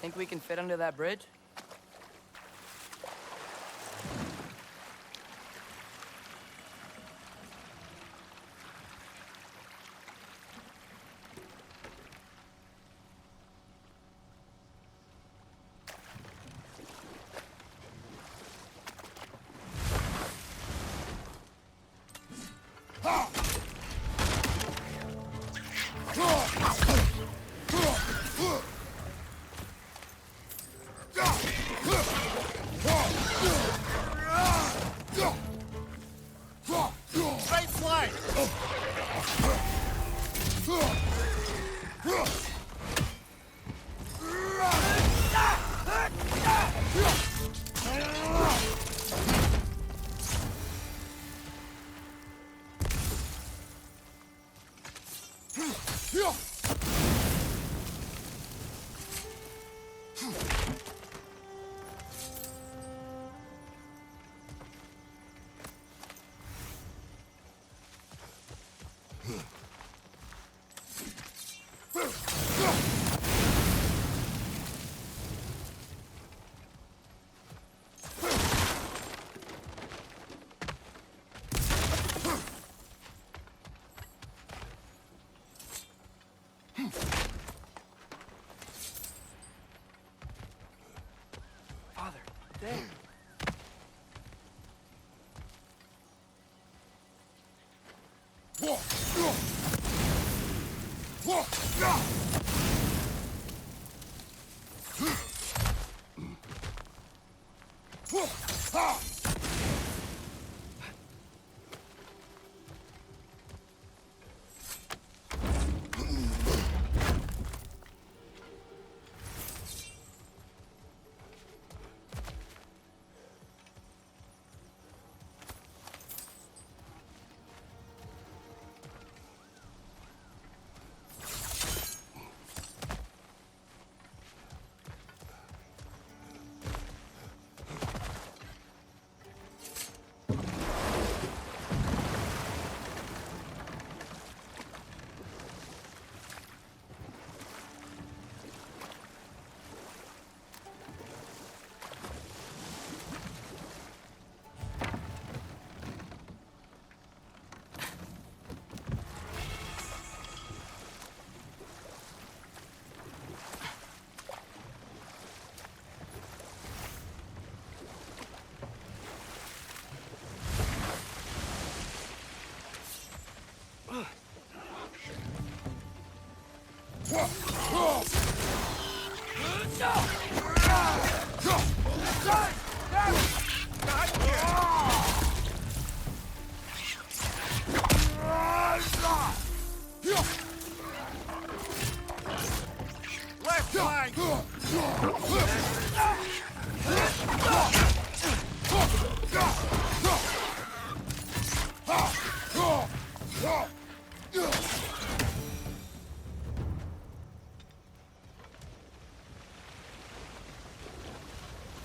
Think we can fit under that bridge? Father, there.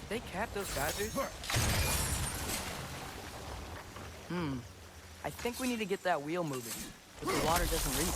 They cap those geysers? I think we need to get that wheel moving, if the water doesn't reach.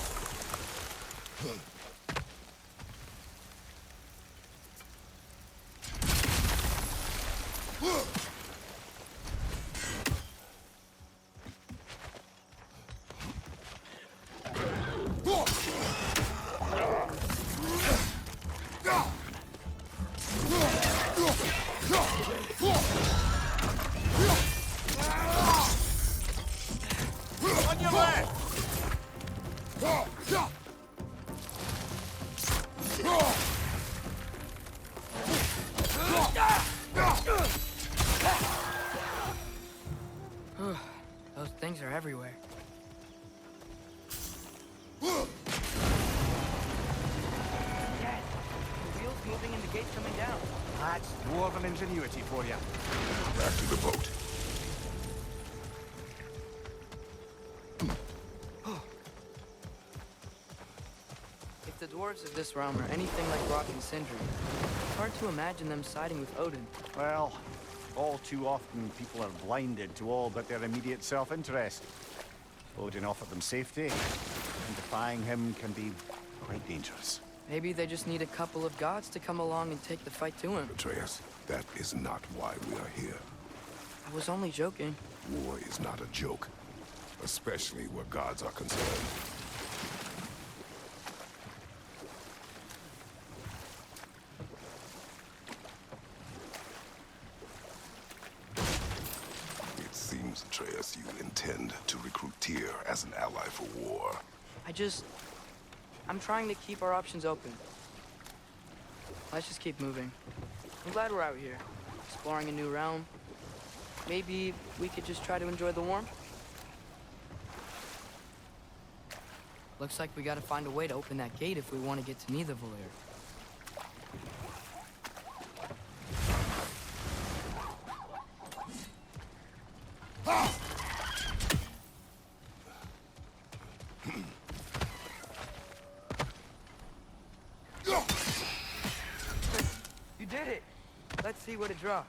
Those things are everywhere. Dad, the wheel's moving and the gate's coming down. That's dwarven ingenuity for you. Back to the boat. If the dwarves of this realm are anything like Rock and Sindri, it's hard to imagine them siding with Odin. Well, all too often people are blinded to all but their immediate self-interest. Odin offered them safety, and defying him can be quite dangerous. Maybe they just need a couple of gods to come along and take the fight to him. Atreus, that is not why we are here. I was only joking. War is not a joke, especially where gods are concerned. It seems, Atreus, you intend to recruit Tyr as an ally for war. I'm trying to keep our options open. Let's just keep moving. I'm glad we're out here, exploring a new realm. Maybe we could just try to enjoy the warmth? Looks like we gotta find a way to open that gate if we want to get to Nidavellir. You did it! Let's see what it dropped.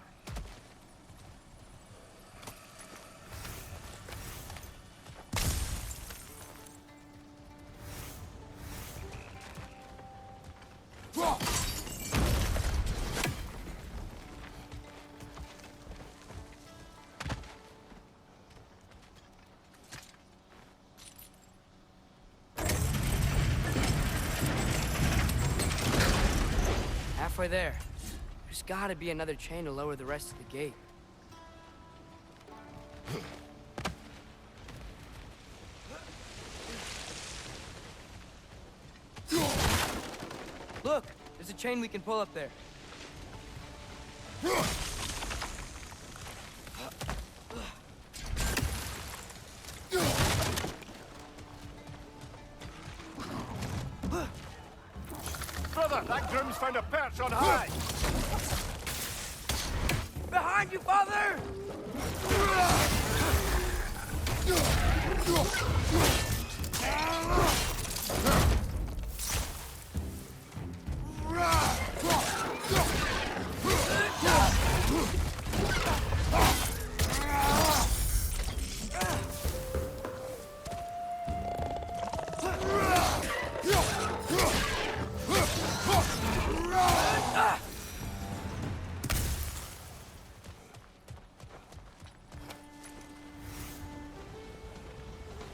Halfway there. There's gotta be another chain to lower the rest of the gate. Look! There's a chain we can pull up there. Brother, that groom's found a perch on high! Behind you, father!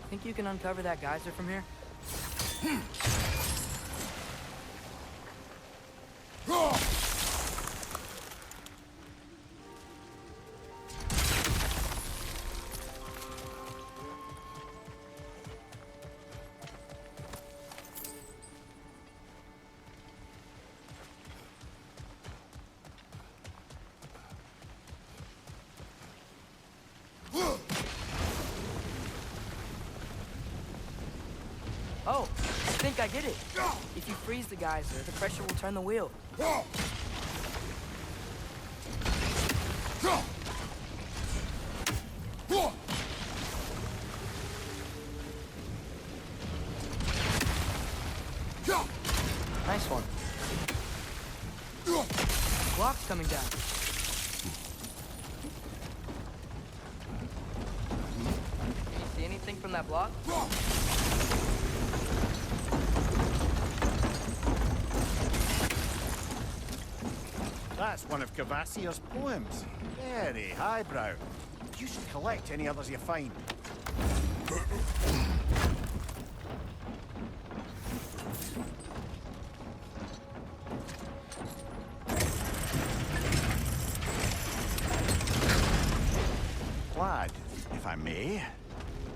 Think you can uncover that geyser from here? Oh, I think I get it. If you freeze the geyser, the pressure will turn the wheel. Nice one. Block's coming down. Can you see anything from that block? That's one of Cavassia's poems. Very highbrow. You should collect any others you find. Lad, if I may,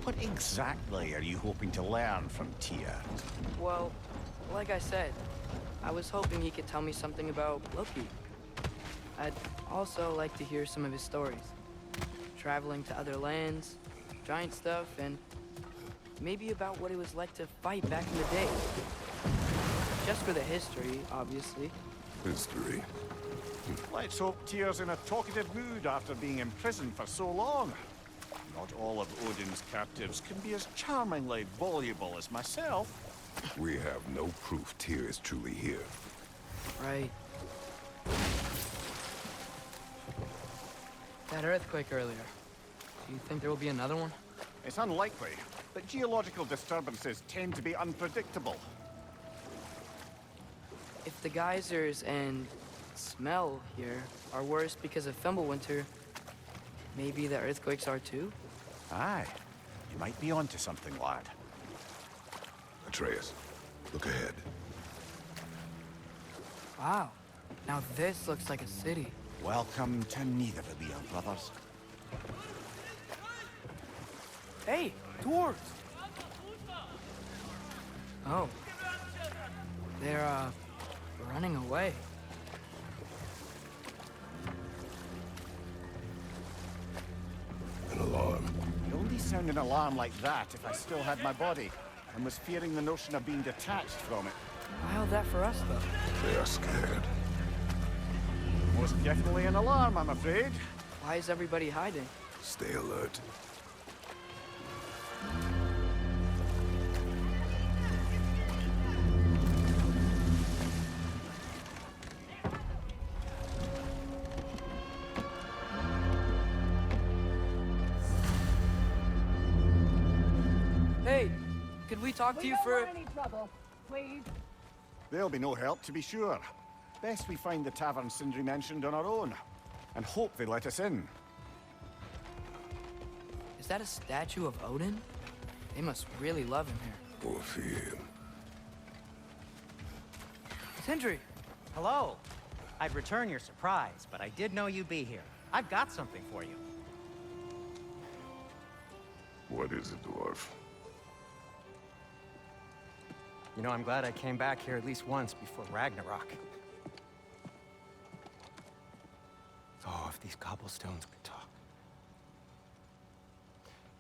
what exactly are you hoping to learn from Tyr? Well, like I said, I was hoping he could tell me something about Loki. I'd also like to hear some of his stories. Traveling to other lands, giant stuff, and maybe about what it was like to fight back in the day. Just for the history, obviously. History. Let's hope Tyr's in a talkative mood after being imprisoned for so long. Not all of Odin's captives can be as charmingly voluble as myself. We have no proof Tyr is truly here. Right. That earthquake earlier. Do you think there will be another one? It's unlikely, but geological disturbances tend to be unpredictable. If the geysers and smell here are worse because of Fimbulwinter, maybe the earthquakes are too? Aye. You might be onto something, lad. Atreus, look ahead. Wow. Now this looks like a city. Welcome to Nidavellir, brothers. Hey, dwarves! Oh. They're, running away. An alarm. You'd only sound an alarm like that if I still had my body, and was fearing the notion of being detached from it. Why held that for us, though? They are scared. Most definitely an alarm, I'm afraid. Why is everybody hiding? Stay alert. Hey, could we talk to you for... We don't want any trouble, please. There'll be no help, to be sure. Best we find the tavern Sindri mentioned on our own, and hope they let us in. Is that a statue of Odin? They must really love him here. Or fear him. Sindri! Hello. I'd return your surprise, but I did know you'd be here. I've got something for you. What is it, dwarf? You know, I'm glad I came back here at least once before Ragnarok. Oh, if these cobblestones could talk.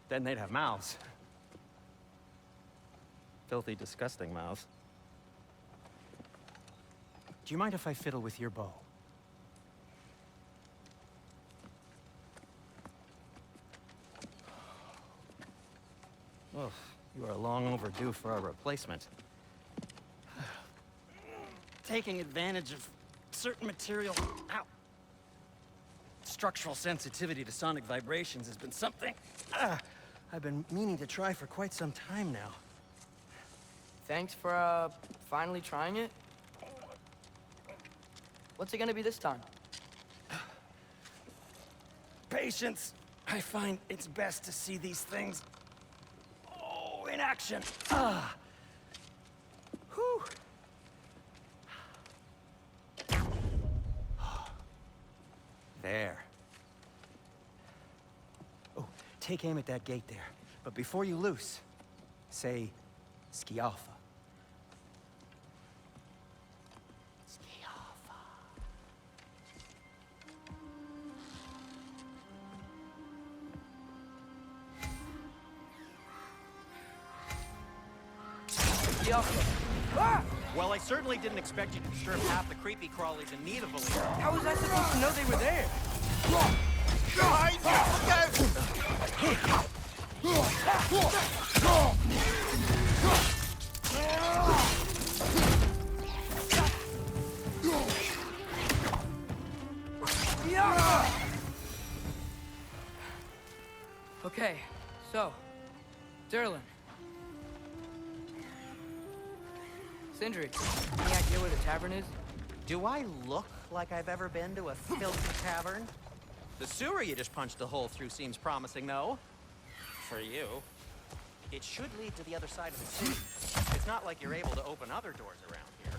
Then they'd have mouths. Filthy, disgusting mouths. Do you mind if I fiddle with your bow? Oh, you are long overdue for a replacement. Taking advantage of certain material. Ow. Structural sensitivity to sonic vibrations has been something I've been meaning to try for quite some time now. Thanks for, finally trying it. What's it gonna be this time? Patience. I find it's best to see these things, in action. Whew. There. Oh, take aim at that gate there. But before you loose, say, Skialfa. Skialfa. Ah! Well, I certainly didn't expect you to disturb half the creepy crawlies in need of a leader. How was I supposed to know they were there? Okay, so, Durlin. Sindri, any idea where the tavern is? Do I look like I've ever been to a filthy tavern? The sewer you just punched a hole through seems promising, though. For you. It should lead to the other side of the city. It's not like you're able to open other doors around here.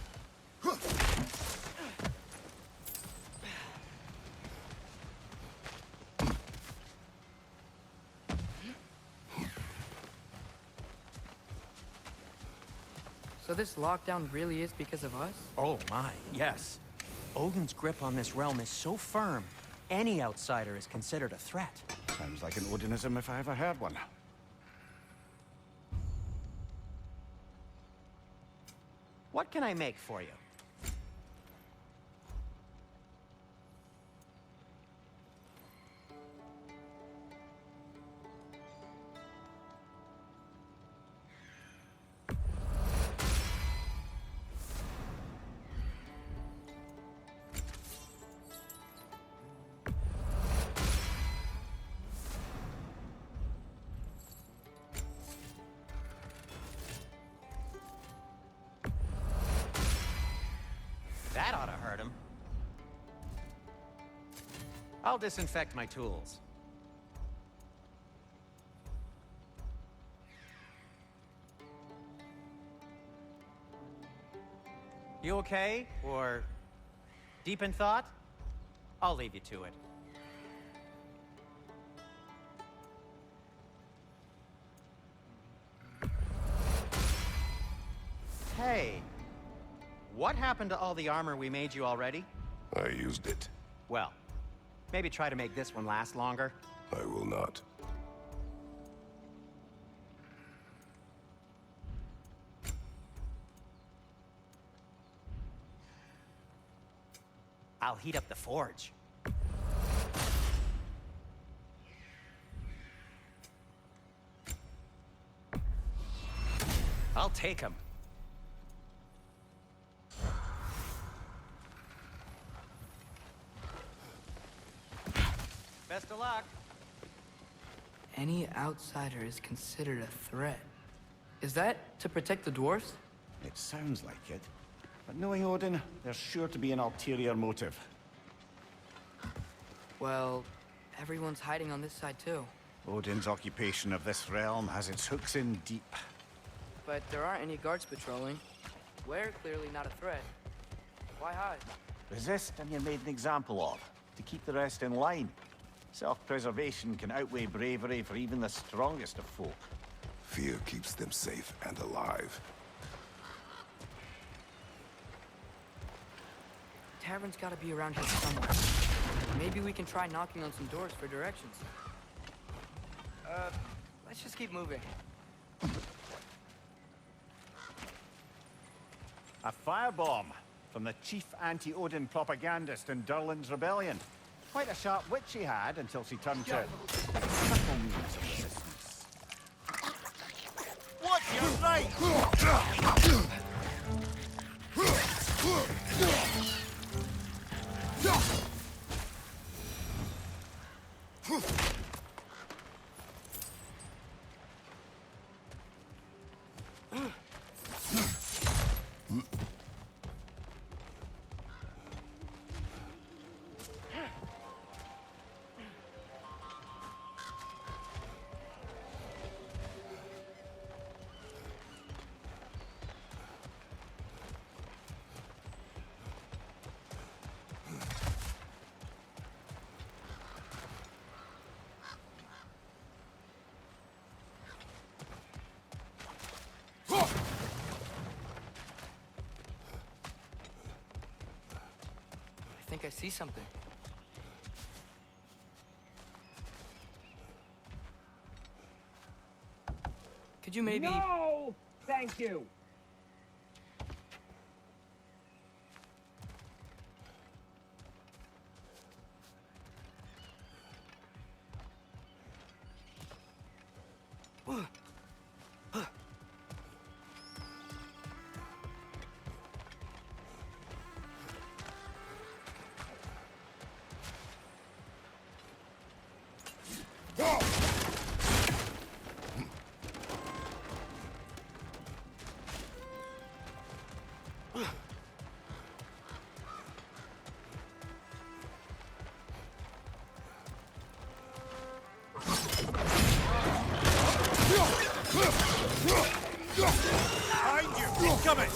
So this lockdown really is because of us? Oh my, yes. Odin's grip on this realm is so firm, any outsider is considered a threat. Sounds like an Odinism if I ever heard one. What can I make for you? That ought to hurt him. I'll disinfect my tools. You okay? Or deep in thought? I'll leave you to it. Hey, what happened to all the armor we made you already? I used it. Well, maybe try to make this one last longer. I will not. I'll heat up the forge. I'll take him. Best of luck. Any outsider is considered a threat. Is that to protect the dwarfs? It sounds like it. But knowing Odin, there's sure to be an ulterior motive. Well, everyone's hiding on this side too. Odin's occupation of this realm has its hooks in deep. But there aren't any guards patrolling. We're clearly not a threat. Why hide? Resist and you're made an example of, to keep the rest in line. Self-preservation can outweigh bravery for even the strongest of folk. Fear keeps them safe and alive. Tavern's gotta be around here somewhere. Maybe we can try knocking on some doors for directions. Let's just keep moving. A firebomb from the chief anti-Odin propagandist in Durlin's rebellion. Quite a sharp wit she had until she turned to subtle means of resistance. Watch your right! I think I see something. Could you maybe... No! Thank you! Behind you! Incoming!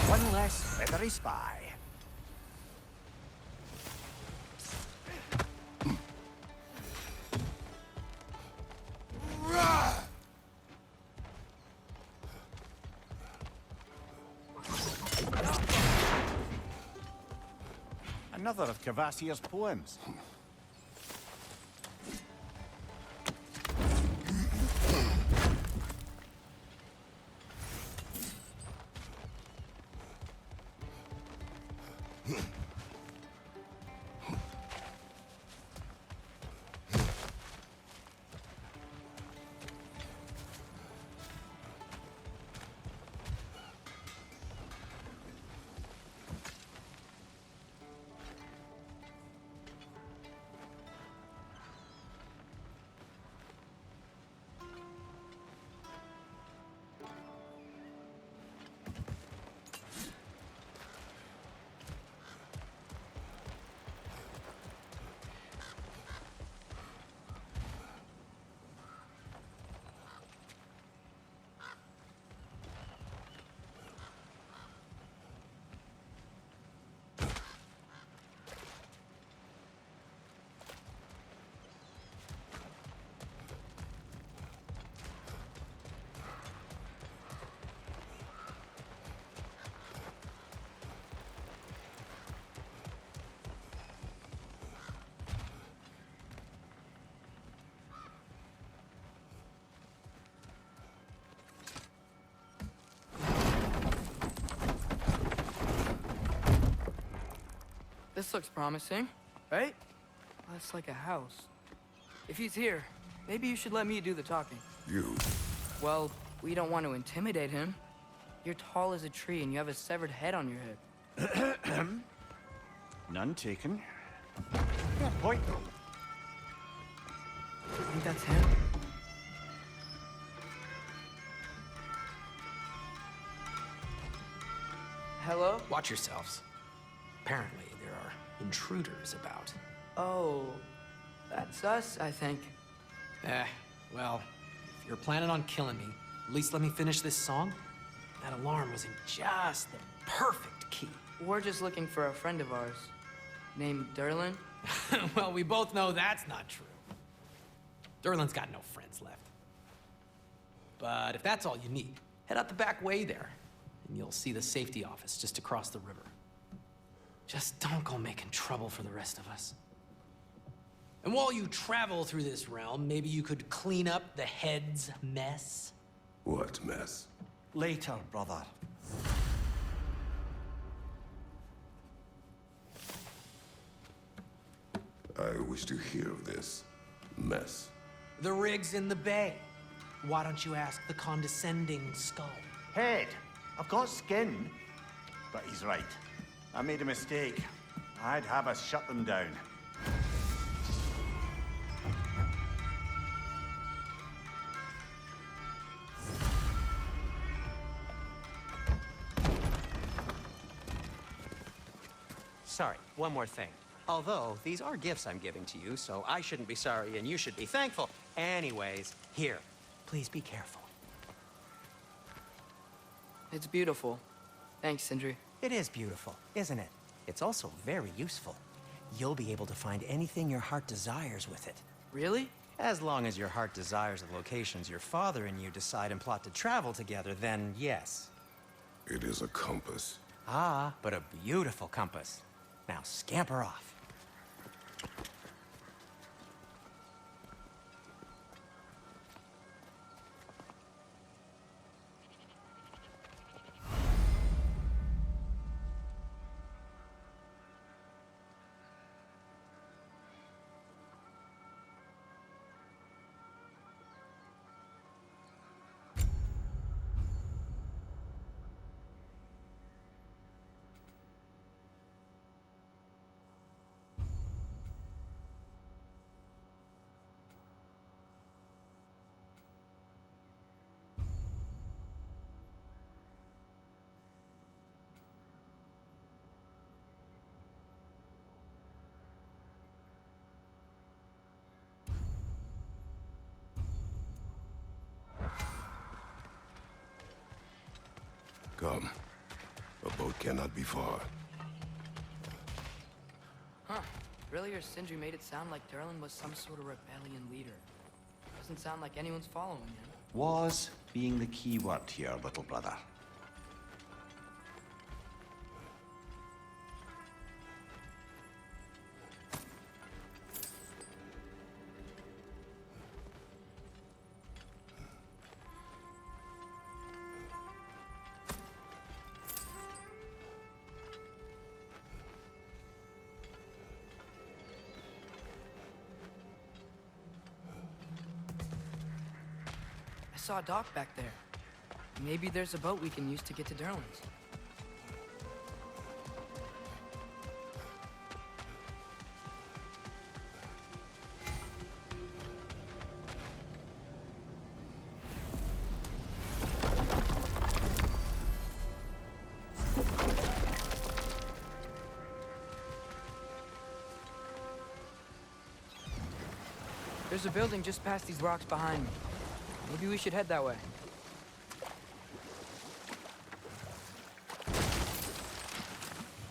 One less feathery spy. Another of Cavassier's poems. This looks promising, right? That's like a house. If he's here, maybe you should let me do the talking. You. Well, we don't want to intimidate him. You're tall as a tree and you have a severed head on your head. None taken. Fair point, though. I think that's him. Hello? Watch yourselves. Apparently, there are intruders about. Oh, that's us, I think. Well, if you're planning on killing me, at least let me finish this song. That alarm was in just the perfect key. We're just looking for a friend of ours, named Derlin. Well, we both know that's not true. Derlin's got no friends left. But if that's all you need, head out the back way there, and you'll see the safety office just across the river. Just don't go making trouble for the rest of us. And while you travel through this realm, maybe you could clean up the head's mess? What mess? Later, brother. I wish to hear of this mess. The rig's in the bay. Why don't you ask the condescending skull? Head, I've got skin. But he's right. I made a mistake. I'd have us shut them down. sorry, one more thing. Although, these are gifts I'm giving to you, so I shouldn't be sorry and you should be thankful. Anyways, here, please be careful. It's beautiful. Thanks, Sindri. It is beautiful, isn't it? It's also very useful. You'll be able to find anything your heart desires with it. Really? As long as your heart desires the locations your father and you decide and plot to travel together, then yes. It is a compass. Ah, but a beautiful compass. Now scamper off. Come. A boat cannot be far. Huh. Earlier, Sindri made it sound like Durlin was some sort of rebellion leader. Doesn't sound like anyone's following him. Was being the key word here, little brother. I saw a dock back there. Maybe there's a boat we can use to get to Durlin's. There's a building just past these rocks behind me. Maybe we should head that way.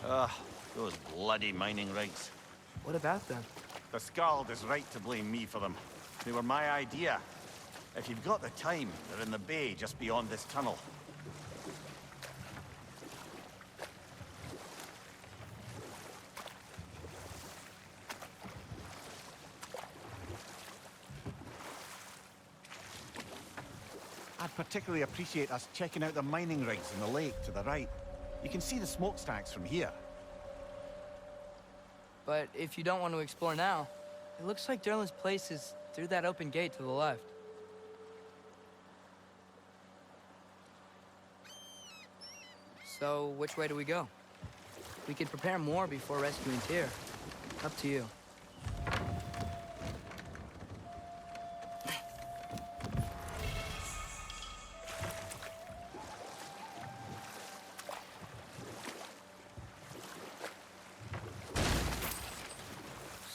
Ugh, those bloody mining rigs. What about them? The Skald is right to blame me for them. They were my idea. If you've got the time, they're in the bay just beyond this tunnel. I'd particularly appreciate us checking out the mining rigs in the lake to the right. You can see the smokestacks from here. But if you don't want to explore now, it looks like Durlin's place is through that open gate to the left. So, which way do we go? We could prepare more before rescuing Tyr. Up to you.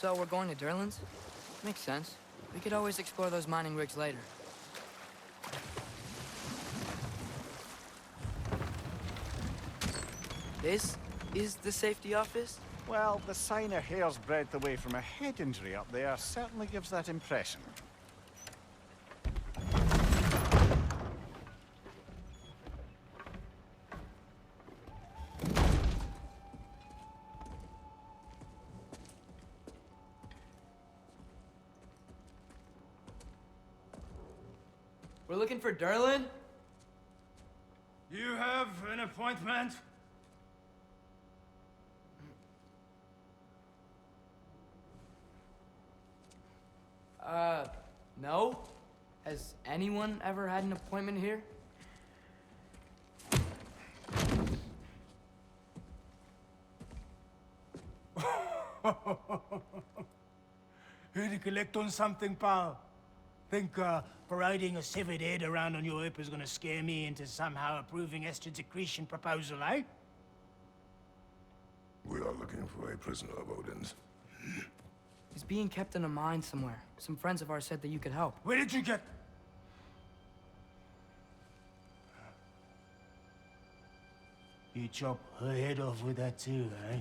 So we're going to Durlin's? Makes sense. We could always explore those mining rigs later. This is the safety office? Well, the sign a hair's breadth away from a head injury up there certainly gives that impression. We're looking for Durlin? You have an appointment? No. Has anyone ever had an appointment here? Here to collect on something, pal? Think, parading a severed head around on your hip is gonna scare me into somehow approving Estrid's accretion proposal, eh? We are looking for a prisoner of Odin's. He's being kept in a mine somewhere. Some friends of ours said that you could help. Where did you get... You chop her head off with that too, eh?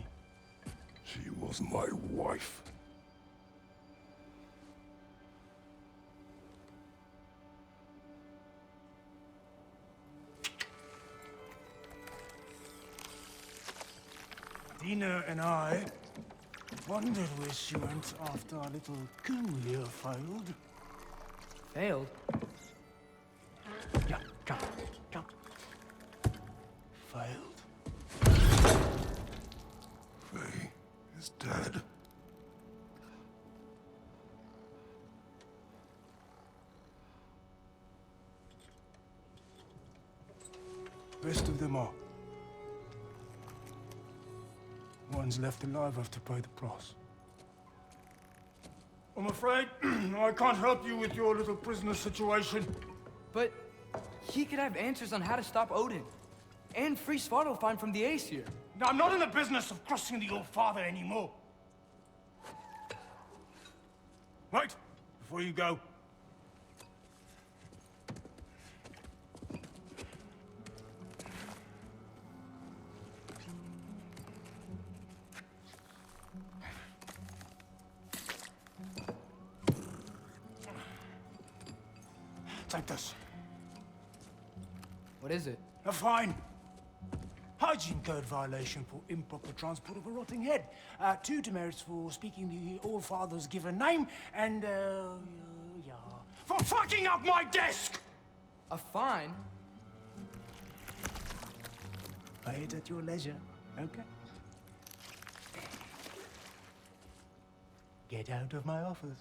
She was my wife. Dina and I wondered where she went after our little coup here failed. Failed? Yeah, jump, jump. Failed. Faye is dead. Rest of them are. One's left alive have to pay the price. I'm afraid I can't help you with your little prisoner situation. But he could have answers on how to stop Odin. And free Svartalfheim from the Aesir. Now, I'm not in the business of crossing the old father anymore. Right, before you go. Take this. What is it? A fine. Hygiene code violation for improper transport of a rotting head. 2 demerits for speaking the All-Father's given name, and, yeah. For fucking up my desk! A fine? Pay it at your leisure, okay? Get out of my office.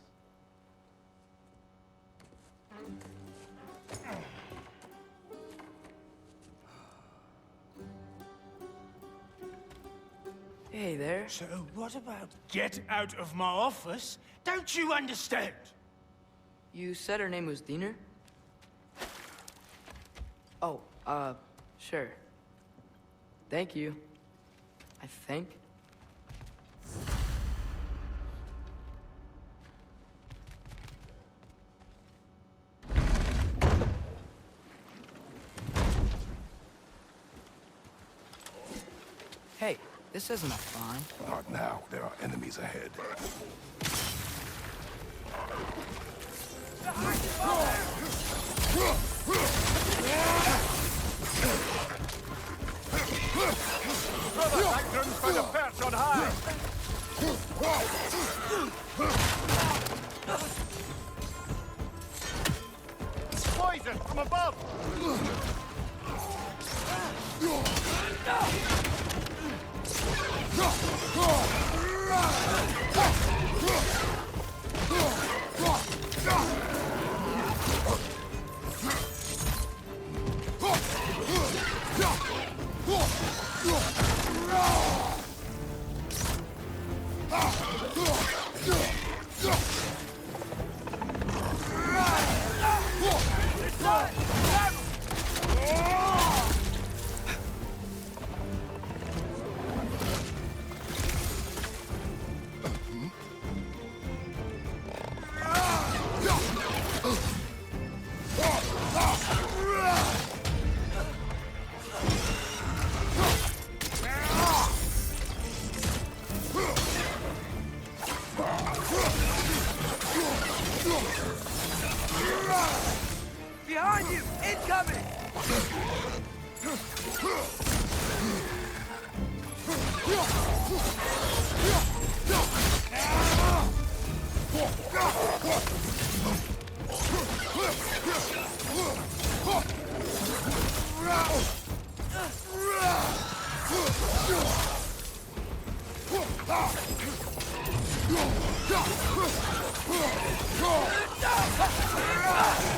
Hey there. So what about get out of my office? Don't you understand? You said her name was Diener? Oh, sure. Thank you. I think. Hey, this isn't a fine. Not now. There are enemies ahead. Brother, Magnum's found a perch on high! Poison from above! Behind you! Incoming!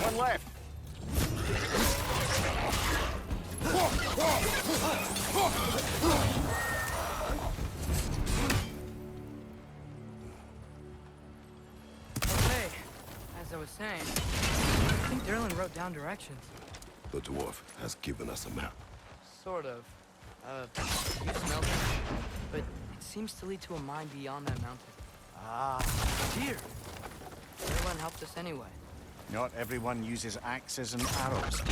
One left. Okay, as I was saying, I think Derlin wrote down directions. The dwarf has given us a map. Sort of. You smelled it, but seems to lead to a mine beyond that mountain. Ah, Deer! Everyone helped us anyway. not everyone uses axes and arrows.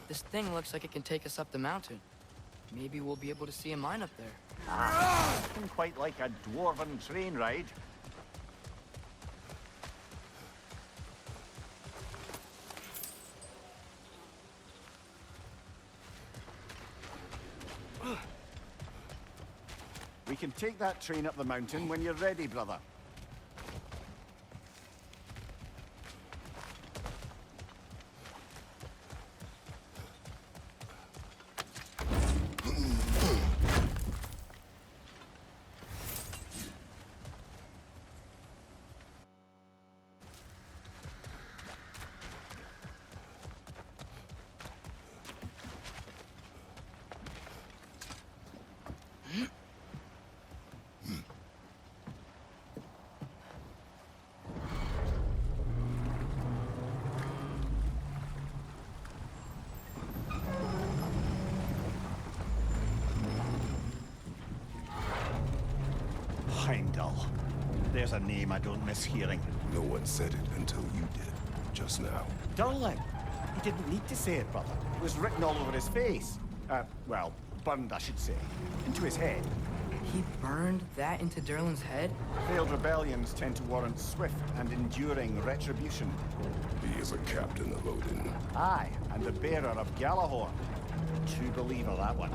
This thing looks like it can take us up the mountain. Maybe we'll be able to see a mine up there. Nothing quite like a dwarven train ride. We can take that train up the mountain when you're ready, brother. Heimdall. There's a name I don't miss hearing. No one said it until you did, just now. Durlin. He didn't need to say it, brother. It was written all over his face. Well, burned, I should say. Into his head. He burned that into Durlin's head? Failed rebellions tend to warrant swift and enduring retribution. He is a captain of Odin. Aye, and the bearer of Galahorn. True believer, that one.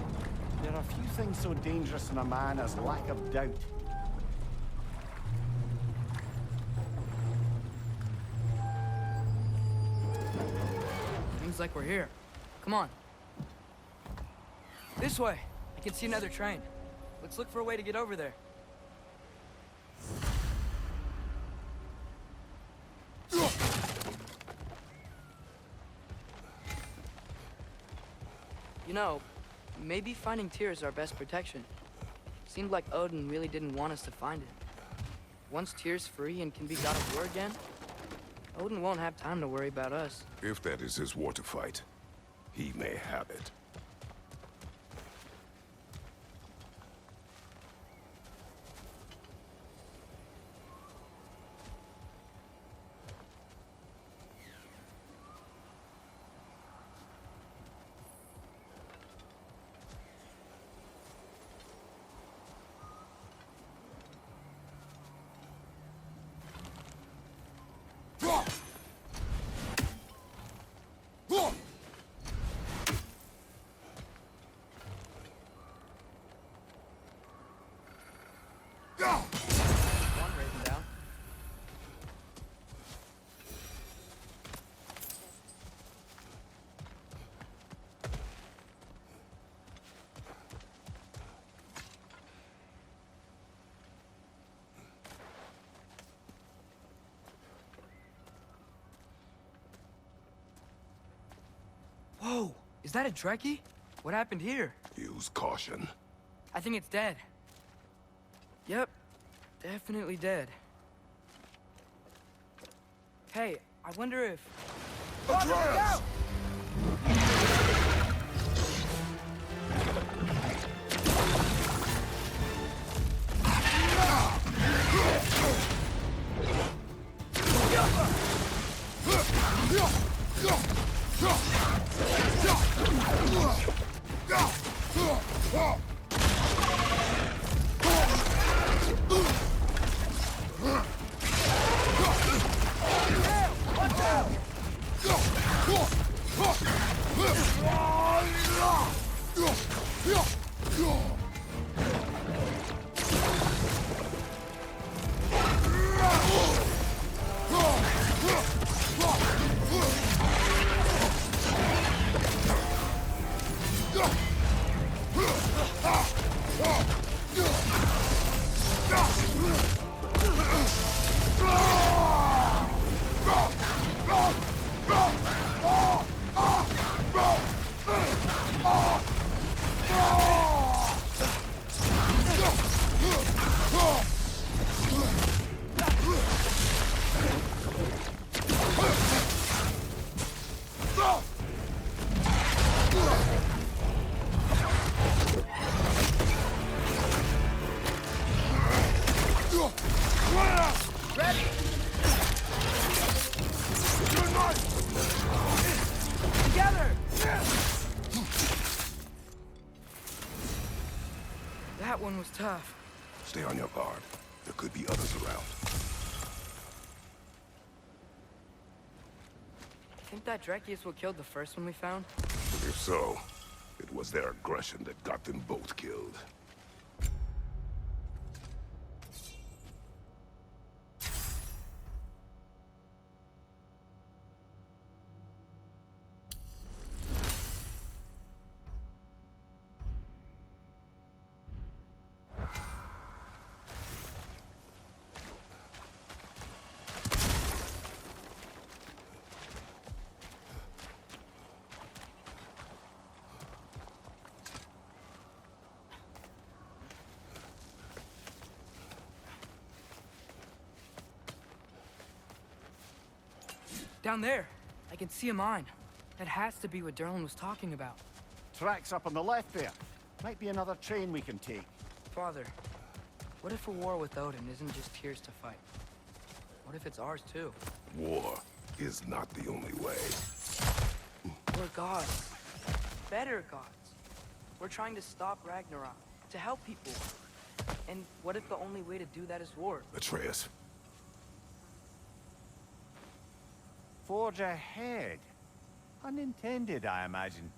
There are few things so dangerous in a man as lack of doubt. Seems like we're here. Come on. This way. I can see another train. Let's look for a way to get over there. You know, maybe finding Tyr is our best protection. Seemed like Odin really didn't want us to find it. Once Tyr's free and can be God of War again, Odin won't have time to worry about us. If that is his war to fight, he may have it. One raven down. Whoa! Is that a Trekkie? What happened here? Use caution. I think it's dead. Yep, definitely dead. Hey, I wonder if... Atreus! Together! That one was tough. Stay on your guard. There could be others around. Think that Dreki is what killed the first one we found? If so, it was their aggression that got them both killed. Down there, I can see a mine. That has to be what Derlin was talking about. Tracks up on the left there. Might be another train we can take. Father, what if a war with Odin isn't just Tyr's to fight? What if it's ours too? War is not the only way. We're gods. Better gods. We're trying to stop Ragnarok, to help people. And what if the only way to do that is war? Atreus, Forge ahead. Unintended, I imagine.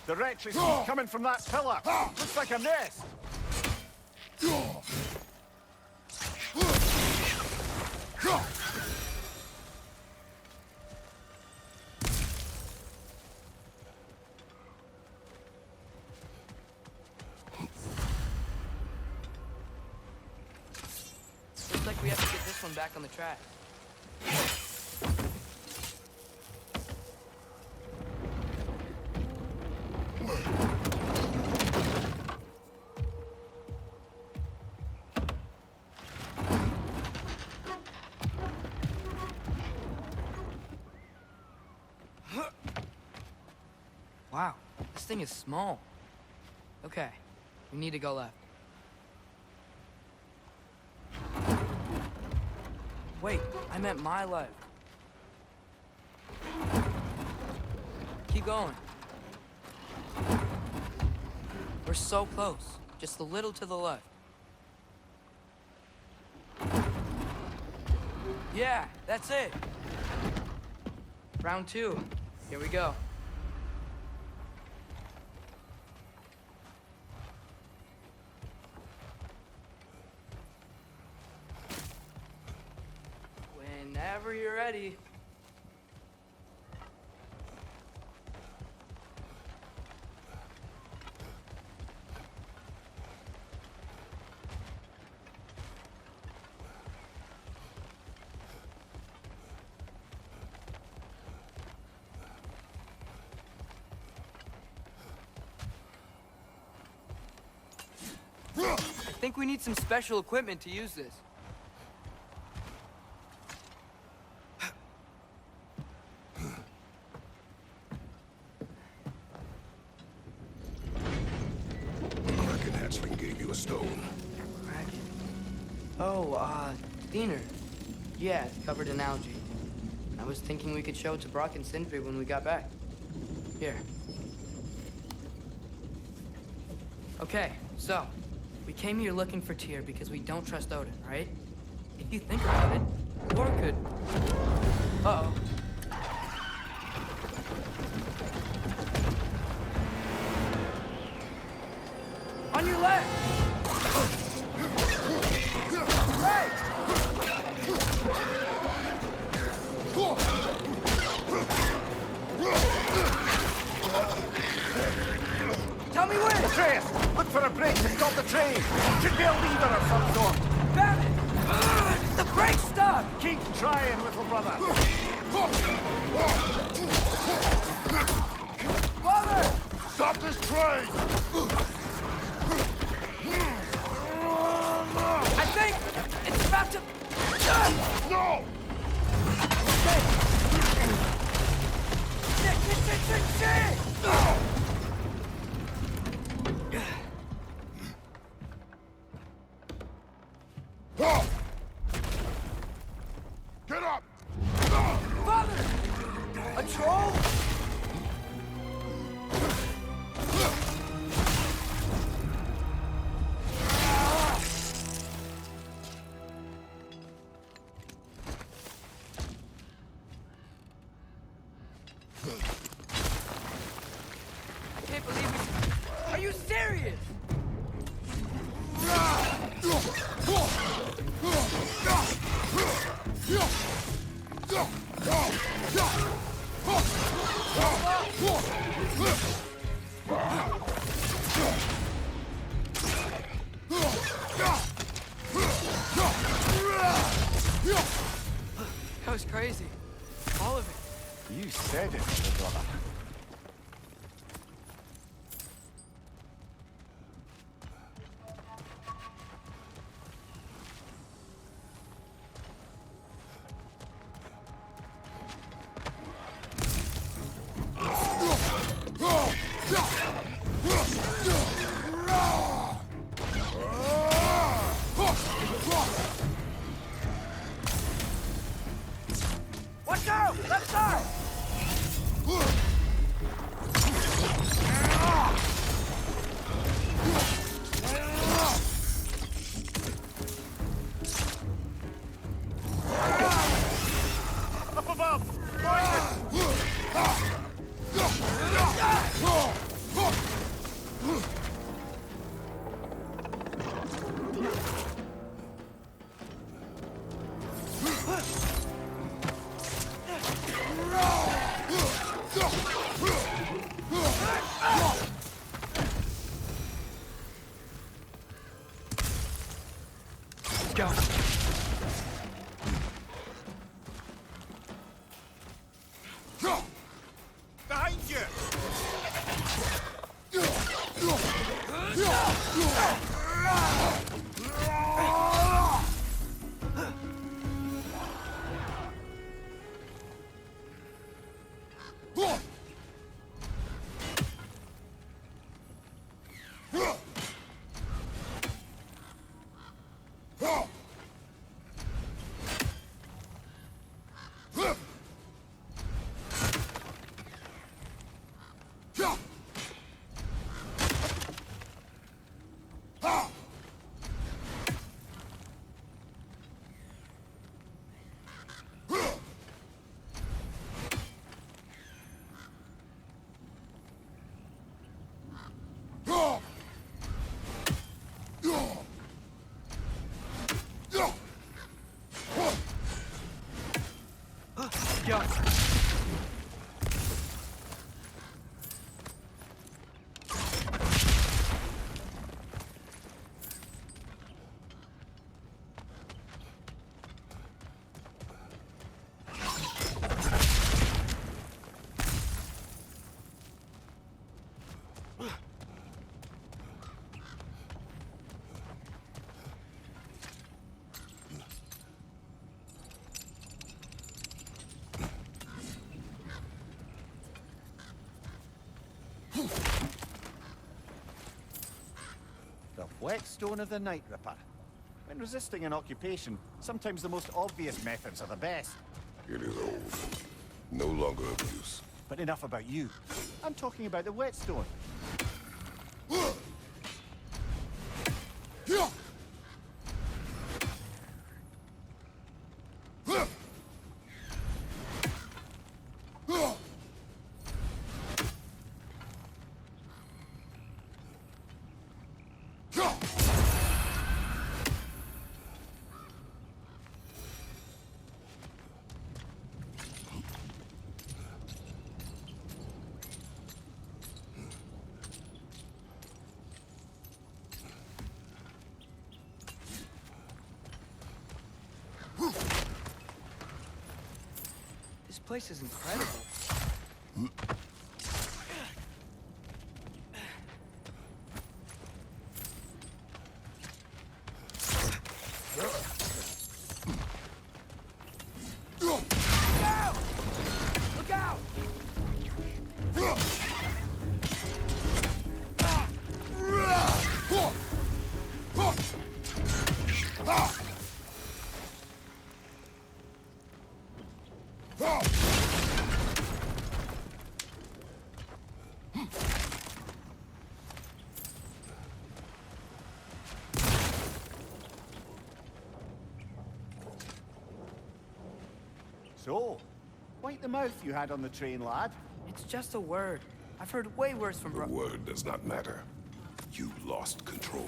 The wretches coming from that pillar. Looks like a nest. Looks like we have to get this one back on the track. Wow, this thing is small. Okay, we need to go left. Wait, I meant my left. Keep going. We're so close. Just a little to the left. Yeah, that's it. Round 2. Here we go. Whenever you're ready. I think we need some special equipment to use this. Kraken hatchling gave you a stone. Kraken. Oh, Diener. Yeah, it's covered in algae. I was thinking we could show it to Brock and Sindri when we got back. Here. Okay, so, we came here looking for Tyr because we don't trust Odin, right? If you think about it, Thor could... Uh-oh. On your left! Hey! Tell me when! Atreus, look for a brake to stop the train. Should be a lever of some sort. Found it! The brake's stuck! Keep trying, little brother. Father! Stop this train! I think it's about to... No! Shit! Get up! Father! A troll? I can't believe it. Are you serious? That was crazy. All of it. You said it, little brother. Watch out! Left side! Up above! Go. Behind you! The whetstone of the Night Ripper. When resisting an occupation, sometimes the most obvious methods are the best. It is old. No longer of use. But enough about you. I'm talking about the whetstone. This place is incredible. Look out! So, wipe the mouth you had on the train, lad. It's just a word. I've heard way worse from The word does not matter. You lost control.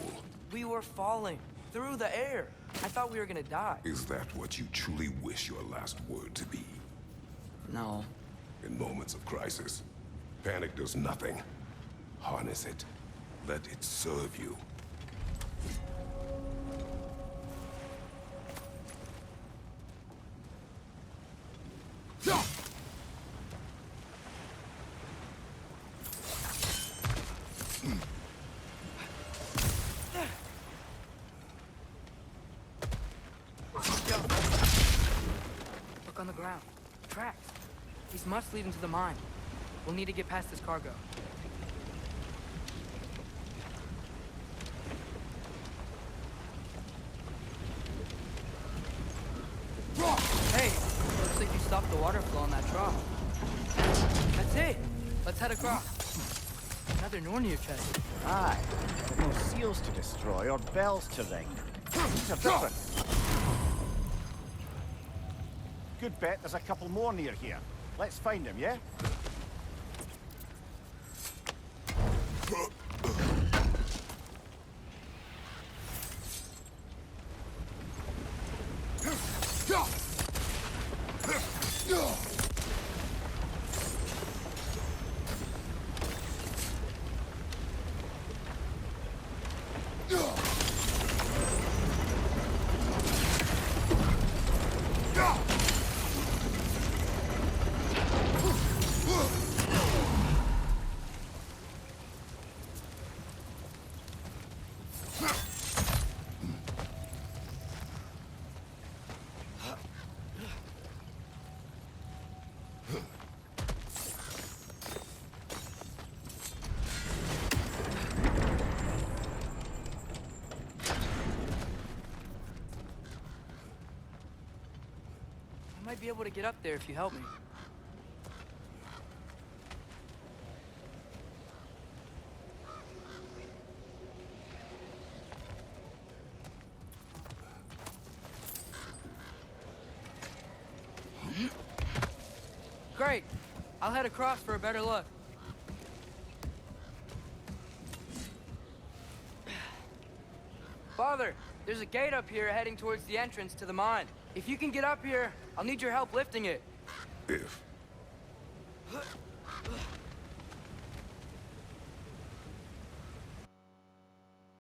We were falling through the air. I thought we were gonna die. Is that what you truly wish your last word to be? No. In moments of crisis, panic does nothing. Harness it. Let it serve you. Look on the ground. Tracks. These must lead into the mine. We'll need to get past this cargo. Hey, looks like you stopped the water flow on that trough. That's it. Let's head across. Another Nornir chest. Aye, but no seals to destroy or bells to ring. These are different. Good bet there's a couple more near here. Let's find them, yeah? I might be able to get up there if you help me. Great. I'll head across for a better look. Father, there's a gate up here heading towards the entrance to the mine. If you can get up here, I'll need your help lifting it. If